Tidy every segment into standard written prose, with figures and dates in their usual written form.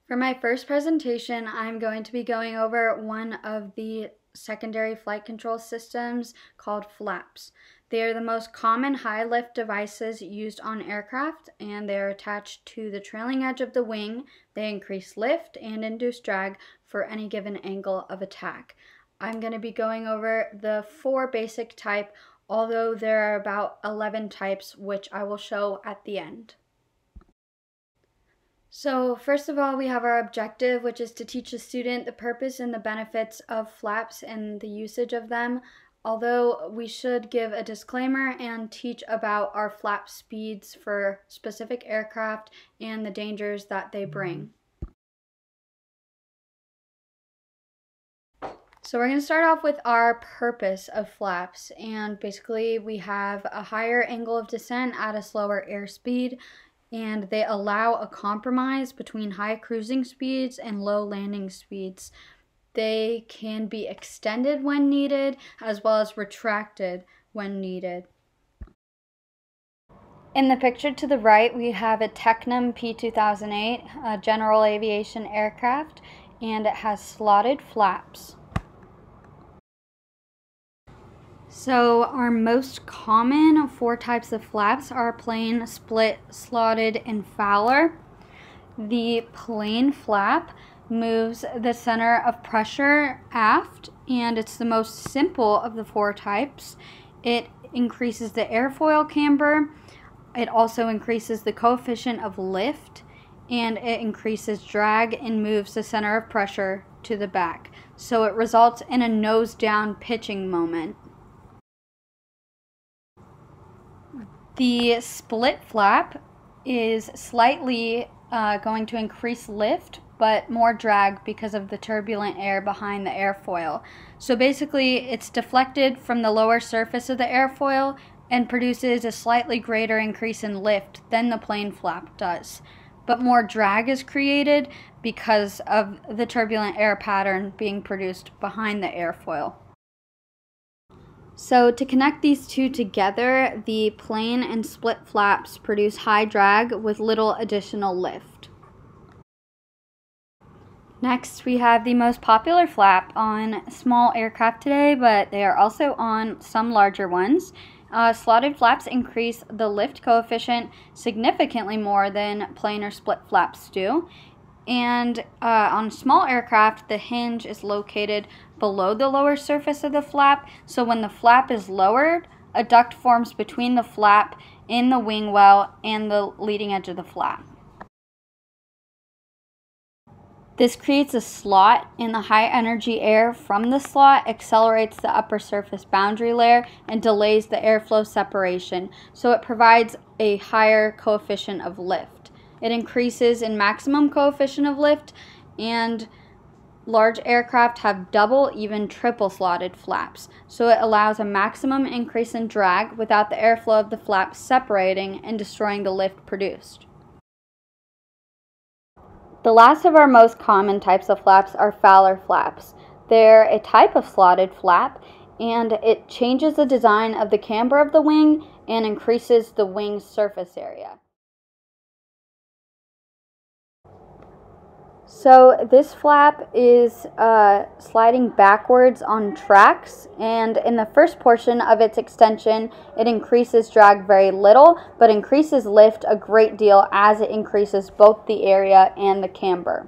For my first presentation, I'm going to be going over one of the secondary flight control systems called flaps. They are the most common high lift devices used on aircraft, and they are attached to the trailing edge of the wing. They increase lift and induce drag for any given angle of attack. I'm going to be going over the 4 basic type, although there are about 11 types, which I will show at the end. So first of all, we have our objective, which is to teach the student the purpose and the benefits of flaps and the usage of them. Although we should give a disclaimer and teach about our flap speeds for specific aircraft and the dangers that they bring. So we're going to start off with our purpose of flaps, and basically we have a higher angle of descent at a slower airspeed, and they allow a compromise between high cruising speeds and low landing speeds. They can be extended when needed, as well as retracted when needed. In the picture to the right, we have a Tecnam P2008, a general aviation aircraft, and it has slotted flaps. So our most common 4 types of flaps are plain, split, slotted, and Fowler. The plain flap moves the center of pressure aft, and it's the most simple of the 4 types. It increases the airfoil camber. It also increases the coefficient of lift, and it increases drag and moves the center of pressure to the back. So it results in a nose down pitching moment. The split flap is slightly going to increase lift, but more drag because of the turbulent air behind the airfoil. So basically, it's deflected from the lower surface of the airfoil and produces a slightly greater increase in lift than the plain flap does. But more drag is created because of the turbulent air pattern being produced behind the airfoil. So to connect these two together, the plain and split flaps produce high drag with little additional lift. Next, we have the most popular flap on small aircraft today, but they are also on some larger ones. Slotted flaps increase the lift coefficient significantly more than plain or split flaps do. And on small aircraft, the hinge is located below the lower surface of the flap, so when the flap is lowered, a duct forms between the flap in the wing well and the leading edge of the flap. This creates a slot, and the high energy air from the slot accelerates the upper surface boundary layer and delays the airflow separation, so it provides a higher coefficient of lift. It increases in maximum coefficient of lift, and large aircraft have double, even triple slotted flaps, so it allows a maximum increase in drag without the airflow of the flap separating and destroying the lift produced. The last of our most common types of flaps are Fowler flaps. They're a type of slotted flap, and it changes the design of the camber of the wing and increases the wing's surface area. So this flap is sliding backwards on tracks, and in the first portion of its extension, it increases drag very little, but increases lift a great deal as it increases both the area and the camber.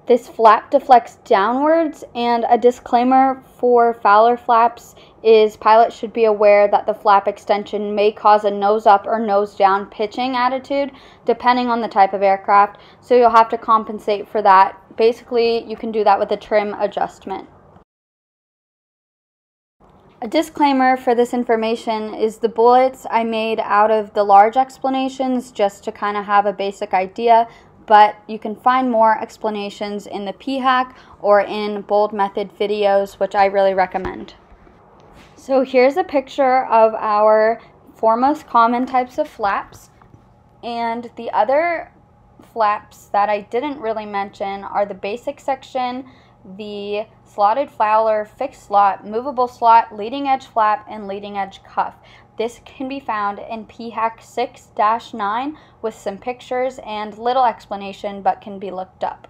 This flap deflects downwards, and a disclaimer for Fowler flaps is pilots should be aware that the flap extension may cause a nose up or nose down pitching attitude depending on the type of aircraft, so you'll have to compensate for that. Basically, you can do that with a trim adjustment. A disclaimer for this information is the bullets I made out of the large explanations just to kind of have a basic idea, but you can find more explanations in the PHAC or in bold method videos, which I really recommend. So here's a picture of our 4 most common types of flaps, and the other flaps that I didn't really mention are the basic section, the slotted Fowler, fixed slot, movable slot, leading edge flap, and leading edge cuff. This can be found in PHAC 6-9 with some pictures and little explanation, but can be looked up.